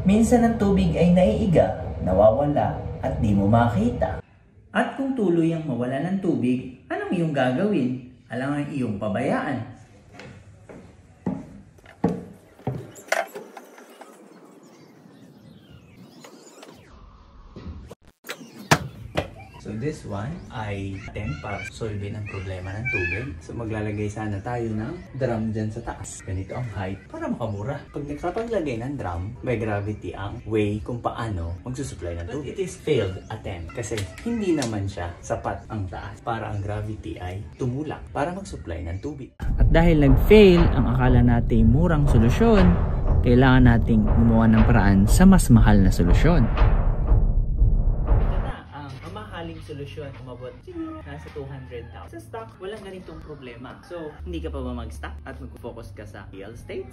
Minsan ang tubig ay naiiga, nawawala, at di mo makita. At kung tuluyang mawala ng tubig, anong iyong gagawin? Alam ang iyong pabayaan. So this one ay attempt para solve ang problema ng tubig. So maglalagay sana tayo ng drum dyan sa taas. Ganito ang height para makamura. Pag nakapaglagay ng drum, may gravity ang way kung paano magsusupply ng tubig. But it is failed attempt kasi hindi naman siya sapat ang taas para ang gravity ay tumulak para mag-supply ng tubig. At dahil nag-fail ang akala nating murang solusyon, kailangan nating gumawa ng paraan sa mas mahal na solusyon. Solusyon, umabot siguro nasa 200,000. Sa stock, walang ganitong problema. So, hindi ka pa ba mag-stock at mag-focus ka sa real estate?